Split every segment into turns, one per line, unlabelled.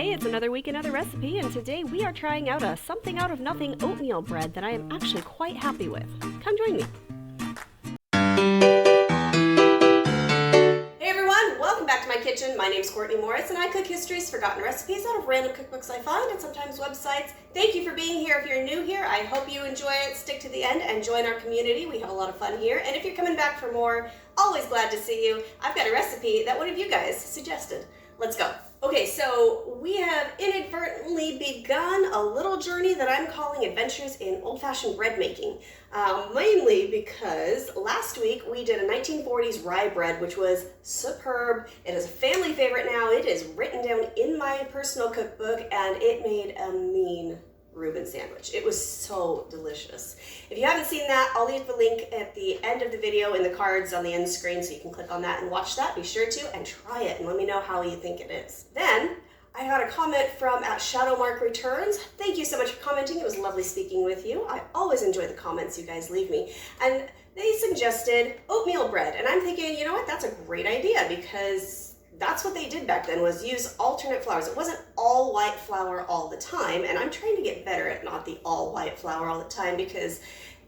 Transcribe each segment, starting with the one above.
Hey, it's another week, another recipe, and today we are trying out a something out of nothing oatmeal bread that I am actually quite happy with. Come join me. Hey everyone, welcome back to my kitchen. My name's Courtney Morris and I cook histories, forgotten recipes out of random cookbooks I find and sometimes websites. Thank you for being here. If you're new here, I hope you enjoy it. Stick to the end and join our community. We have a lot of fun here. And if you're coming back for more, always glad to see you. I've got a recipe that one of you guys suggested. Let's go. Okay, so we have inadvertently begun a little journey that I'm calling Adventures in Old-Fashioned Bread Making. Mainly because last week we did a 1940s rye bread, which was superb. It is a family favorite now. It is written down in my personal cookbook, and it made a mean Reuben sandwich. It was so delicious. If you haven't seen that, I'll leave the link at the end of the video in the cards on the end screen so you can click on that and watch that. Be sure to and try it and let me know how you think it is. Then I got a comment from @ShadowMarkReturns. Thank you so much for commenting. It was lovely speaking with you. I always enjoy the comments you guys leave me. And they suggested oatmeal bread. And I'm thinking, you know what, that's a great idea because that's what they did back then, was use alternate flours. It wasn't all white flour all the time, and I'm trying to get better at not the all white flour all the time because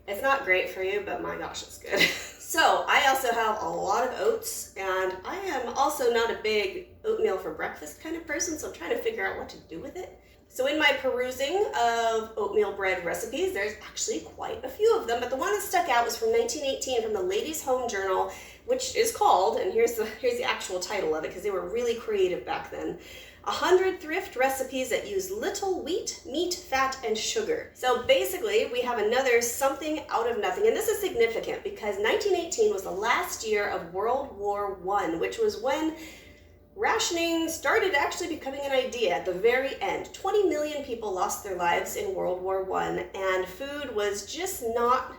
it's not great for you, but my gosh, it's good. So I also have a lot of oats, and I am also not a big oatmeal for breakfast kind of person, so I'm trying to figure out what to do with it. So in my perusing of oatmeal bread recipes, there's actually quite a few of them, but the one that stuck out was from 1918 from the Ladies' Home Journal, which is called, and here's the actual title of it because they were really creative back then, 100 Thrift Recipes that Use Little Wheat, Meat, Fat, and Sugar. So basically, we have another something out of nothing, and this is significant because 1918 was the last year of World War I, which was when rationing started actually becoming an idea at the very end. 20 million people lost their lives in World War I, and food was just not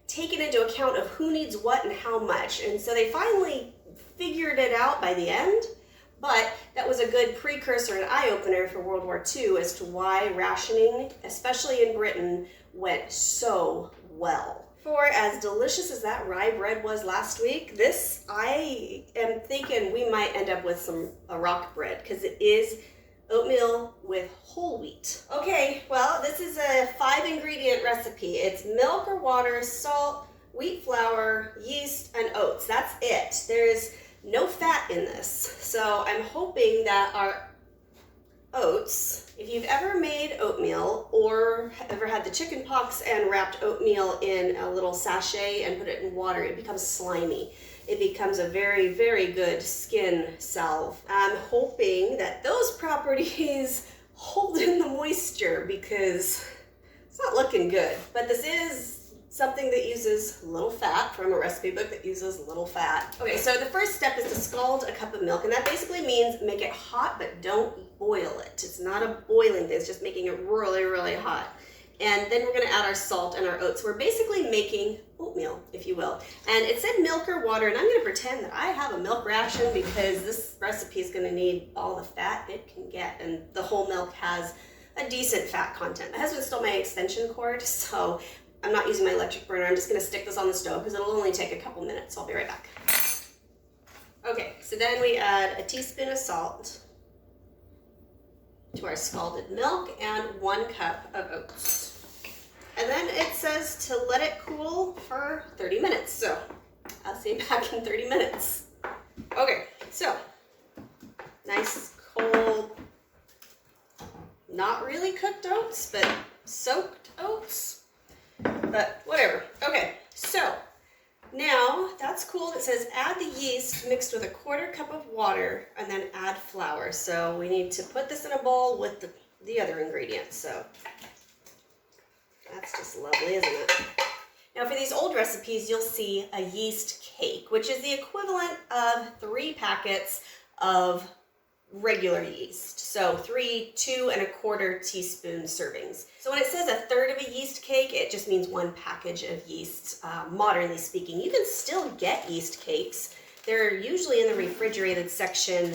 taken into account of who needs what and how much. And so they finally figured it out by the end, but that was a good precursor and eye-opener for World War II as to why rationing, especially in Britain, went so well. For as delicious as that rye bread was last week, this, I am thinking we might end up with a rock bread because it is oatmeal with whole wheat. Okay, well, this is a 5-ingredient recipe. It's milk or water, salt, wheat flour, yeast, and oats. That's it. There's no fat in this. So I'm hoping that our oats, if you've ever made oatmeal or ever had the chicken pox and wrapped oatmeal in a little sachet and put it in water, it becomes slimy. It becomes a very, very good skin salve. I'm hoping that those properties hold in the moisture because it's not looking good. But this is something that uses little fat, from a recipe book that uses little fat. Okay, so the first step is to scald a cup of milk, and that basically means make it hot, but don't boil it. It's not a boiling thing, it's just making it really, really hot. And then we're gonna add our salt and our oats. We're basically making oatmeal, if you will. And it said milk or water, and I'm gonna pretend that I have a milk ration because this recipe is gonna need all the fat it can get, and the whole milk has a decent fat content. My husband stole my extension cord, so I'm not using my electric burner. I'm just gonna stick this on the stove because it'll only take a couple minutes. I'll be right back. Okay, so then we add a teaspoon of salt to our scalded milk and 1 cup of oats. And then it says to let it cool for 30 minutes. So I'll see you back in 30 minutes. Okay, so nice cold, not really cooked oats, but soaked oats. But whatever. Okay, so now that's cool. It says add the yeast mixed with a 1/4 cup of water and then add flour. So we need to put this in a bowl with the other ingredients. So that's just lovely, isn't it? Now for these old recipes, you'll see a yeast cake, which is the equivalent of 3 packets of regular yeast. So 3 2¼ teaspoon servings. So when it says 1/3 of a yeast cake, it just means 1 package of yeast, modernly speaking. You can still get yeast cakes. They're usually in the refrigerated section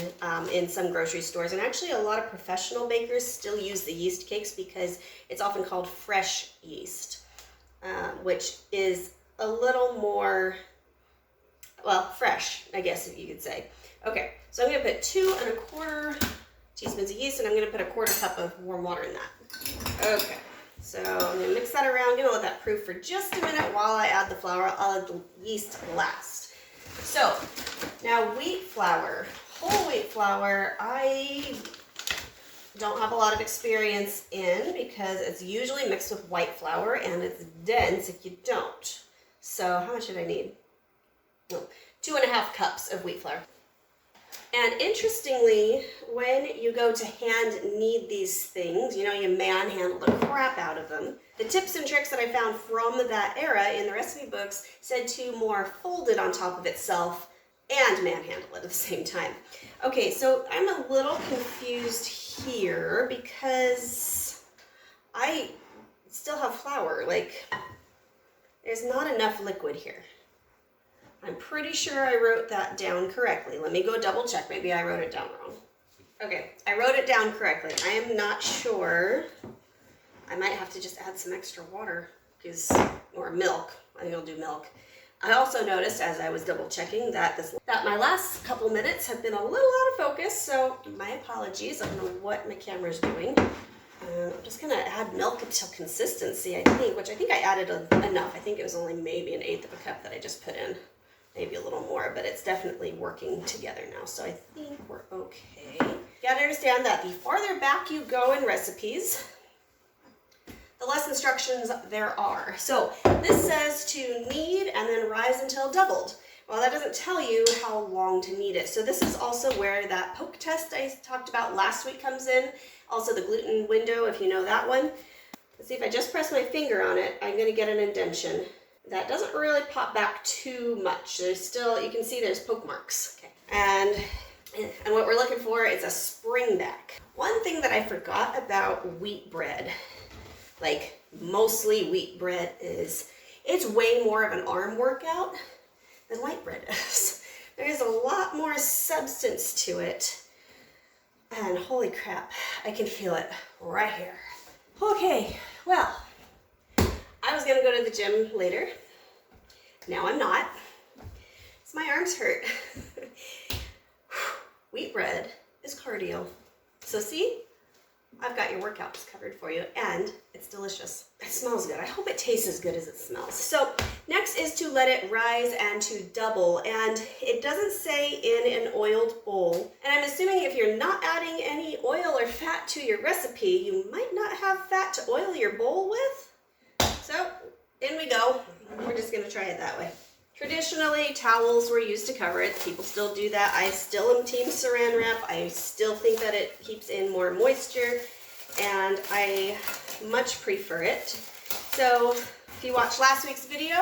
in some grocery stores, and actually a lot of professional bakers still use the yeast cakes because it's often called fresh yeast, which is a little more, well, fresh, I guess if you could say. Okay, so I'm gonna put 2¼ teaspoons of yeast, and I'm going to put a 1/4 cup of warm water in that. Okay, so I'm going to mix that around. I'm going to let that proof for just a minute while I add the flour. I'll add the yeast last. So now wheat flour, whole wheat flour, I don't have a lot of experience in because it's usually mixed with white flour and it's dense if you don't. So how much did I need? No, 2½ cups of wheat flour. And interestingly, when you go to hand knead these things, you know, you manhandle the crap out of them. The tips and tricks that I found from that era in the recipe books said to more fold it on top of itself and manhandle it at the same time. Okay, so I'm a little confused here because I still have flour. Like, there's not enough liquid here. I'm pretty sure I wrote that down correctly. Let me go double check. Maybe I wrote it down wrong. Okay, I wrote it down correctly. I am not sure. I might have to just add some extra water or milk. I think I'll do milk. I also noticed as I was double checking that my last couple minutes have been a little out of focus, so my apologies. I don't know what my camera is doing. I'm just gonna add milk until consistency, I think, which I think I added enough. I think it was only maybe 1/8 of a cup that I just put in. Maybe a little more, but it's definitely working together now, so I think we're okay. You gotta understand that the farther back you go in recipes, the less instructions there are. So this says to knead and then rise until doubled. Well, that doesn't tell you how long to knead it. So this is also where that poke test I talked about last week comes in. Also the gluten window, if you know that one. Let's see, if I just press my finger on it, I'm gonna get an indentation. That doesn't really pop back too much. There's still, you can see there's poke marks. Okay. And what we're looking for is a spring back. One thing that I forgot about wheat bread, like mostly wheat bread, is it's way more of an arm workout than white bread is. There's a lot more substance to it. And holy crap, I can feel it right here. Okay, well, I was gonna go to the gym later. Now I'm not. So my arms hurt. Wheat bread is cardio. So see, I've got your workouts covered for you, and it's delicious. It smells good. I hope it tastes as good as it smells. So next is to let it rise and to double, and it doesn't say in an oiled bowl. And I'm assuming if you're not adding any oil or fat to your recipe, you might not have fat to oil your bowl with. So in we go. We're just gonna try it that way. Traditionally, towels were used to cover it. People still do that. I still am team saran wrap. I still think that it keeps in more moisture, and I much prefer it. So if you watched last week's video,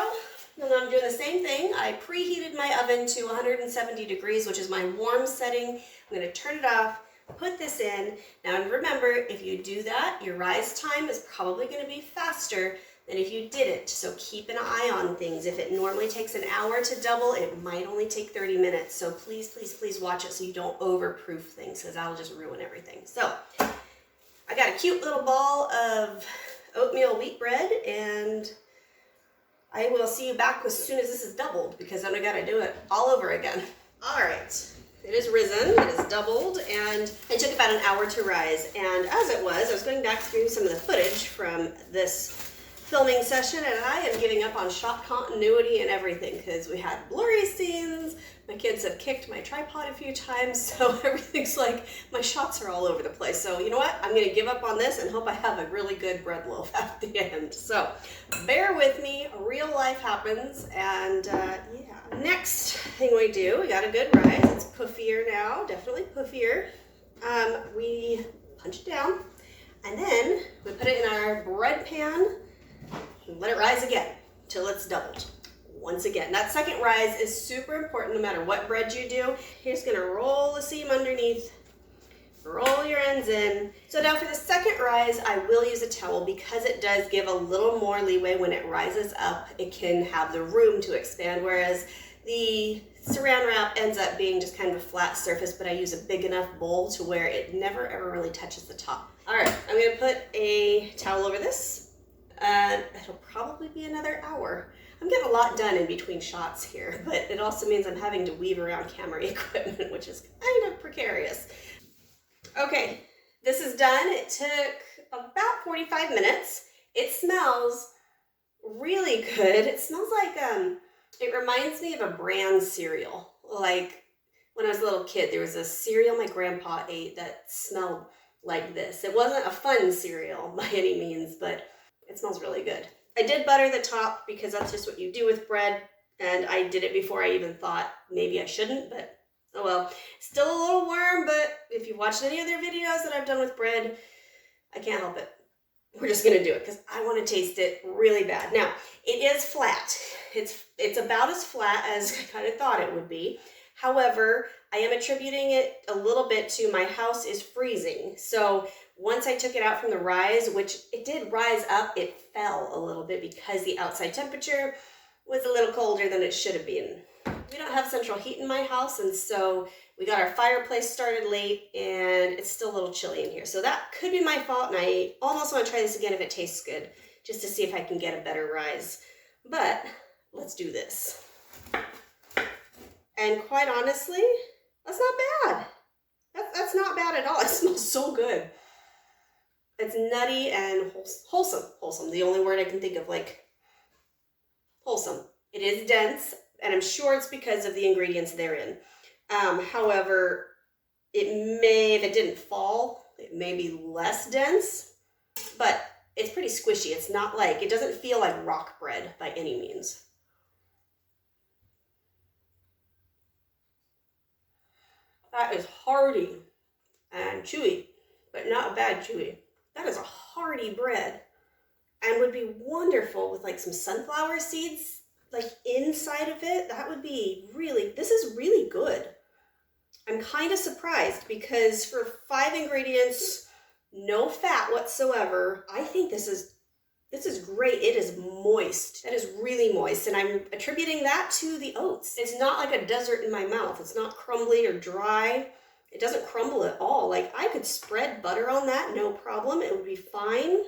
then I'm doing the same thing. I preheated my oven to 170 degrees, which is my warm setting. I'm gonna turn it off, put this in. Now remember, if you do that, your rise time is probably gonna be faster than if you didn't. So keep an eye on things. If it normally takes an hour to double, it might only take 30 minutes. So please, please, please watch it so you don't overproof things, because that'll just ruin everything. So I got a cute little ball of oatmeal wheat bread, and I will see you back as soon as this is doubled, because then I gotta do it all over again. All right, it is risen, it is doubled, and it took about an hour to rise. And as it was, I was going back through some of the footage from this filming session, and I am giving up on shot continuity and everything because we had blurry scenes. My kids have kicked my tripod a few times, so everything's like, my shots are all over the place. So you know what? I'm gonna give up on this and hope I have a really good bread loaf at the end. So bear with me, real life happens, and yeah. Next thing we do, we got a good rise. It's puffier now, definitely puffier. We punch it down, and then we put it in our bread pan and let it rise again till it's doubled. Once again, that second rise is super important no matter what bread you do. You're just gonna roll the seam underneath, roll your ends in. So now for the second rise, I will use a towel because it does give a little more leeway when it rises up. It can have the room to expand, whereas the saran wrap ends up being just kind of a flat surface, but I use a big enough bowl to where it never ever really touches the top. All right, I'm gonna put a towel over this. It'll probably be another hour. I'm getting a lot done in between shots here, but it also means I'm having to weave around camera equipment, which is kind of precarious. Okay, this is done. It took about 45 minutes. It smells really good. It smells like, it reminds me of a bran cereal. Like when I was a little kid, there was a cereal my grandpa ate that smelled like this. It wasn't a fun cereal by any means, but it smells really good. I did butter the top because that's just what you do with bread, and I did it before I even thought maybe I shouldn't, but oh well. Still a little warm, but if you've watched any other videos that I've done with bread, I can't help it. We're just gonna do it because I want to taste it really bad. Now, it is flat. It's about as flat as I kind of thought it would be. However, I am attributing it a little bit to my house is freezing. So once I took it out from the rise, which it did rise up, it fell a little bit because the outside temperature was a little colder than it should have been. We don't have central heat in my house, and so we got our fireplace started late and it's still a little chilly in here. So that could be my fault, and I almost want to try this again if it tastes good, just to see if I can get a better rise. But let's do this. And quite honestly, that's not bad. That's not bad at all. It smells so good. It's nutty and wholesome. Wholesome, the only word I can think of, like wholesome. It is dense, and I'm sure it's because of the ingredients therein. However, it may, if it didn't fall, it may be less dense, but it's pretty squishy. It's not like, it doesn't feel like rock bread by any means. That is hearty and chewy, but not a bad chewy. That is a hearty bread and would be wonderful with like some sunflower seeds like inside of it. That would be really, this is really good. I'm kind of surprised because for 5 ingredients, no fat whatsoever, I think this is great. It is moist. That is really moist, and I'm attributing that to the oats. It's not like a desert in my mouth. It's not crumbly or dry. It doesn't crumble at all. Like, I could spread butter on that, no problem. It would be fine.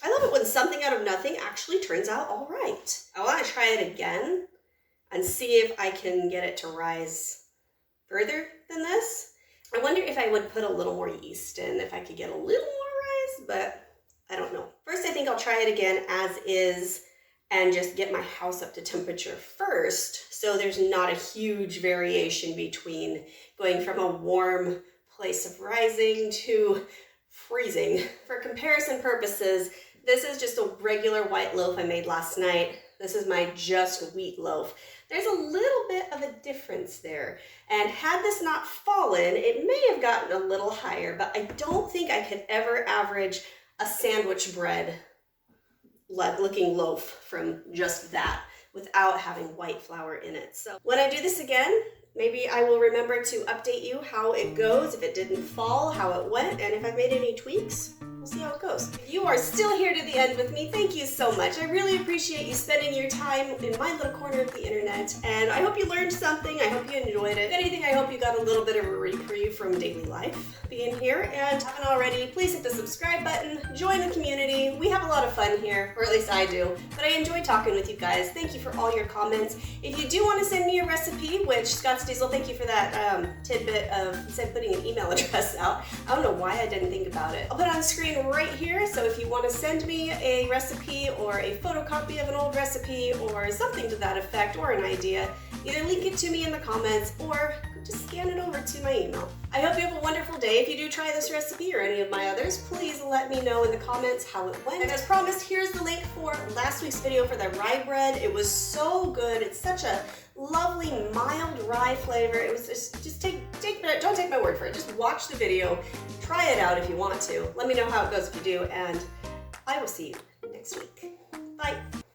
I love it when something out of nothing actually turns out all right. I want to try it again and see if I can get it to rise further than this. I wonder if I would put a little more yeast in, if I could get a little more rise, but I don't know. First, I think I'll try it again as is and just get my house up to temperature first, so there's not a huge variation between going from a warm place of rising to freezing. For comparison purposes, this is just a regular white loaf I made last night. This is my just wheat loaf. There's a little bit of a difference there. And had this not fallen, it may have gotten a little higher, but I don't think I could ever average a sandwich bread looking loaf from just that without having white flour in it. So when I do this again, maybe I will remember to update you how it goes, if it didn't fall, how it went, and if I've made any tweaks. We'll see how it goes. If you are still here to the end with me, thank you so much. I really appreciate you spending your time in my little corner of the internet, and I hope you learned something. I hope you enjoyed it. If anything, I hope you got a little bit of a reprieve from daily life being here. And if you haven't already, please hit the subscribe button, join the community. We have a lot of fun here, or at least I do, but I enjoy talking with you guys. Thank you for all your comments. If you do want to send me a recipe, which Scott's Diesel, thank you for that tidbit of putting an email address out. I don't know why I didn't think about it. I'll put it on the screen right here, so if you want to send me a recipe or a photocopy of an old recipe or something to that effect, or an idea, either link it to me in the comments or just scan it over to my email. I hope you have a wonderful day. If you do try this recipe or any of my others, please let me know in the comments how it went. And as promised, here's the link for last week's video for the rye bread. It was so good. It's such a lovely, mild rye flavor. It was just don't take my word for it. Just watch the video. Try it out if you want to. Let me know how it goes if you do, and I will see you next week. Bye.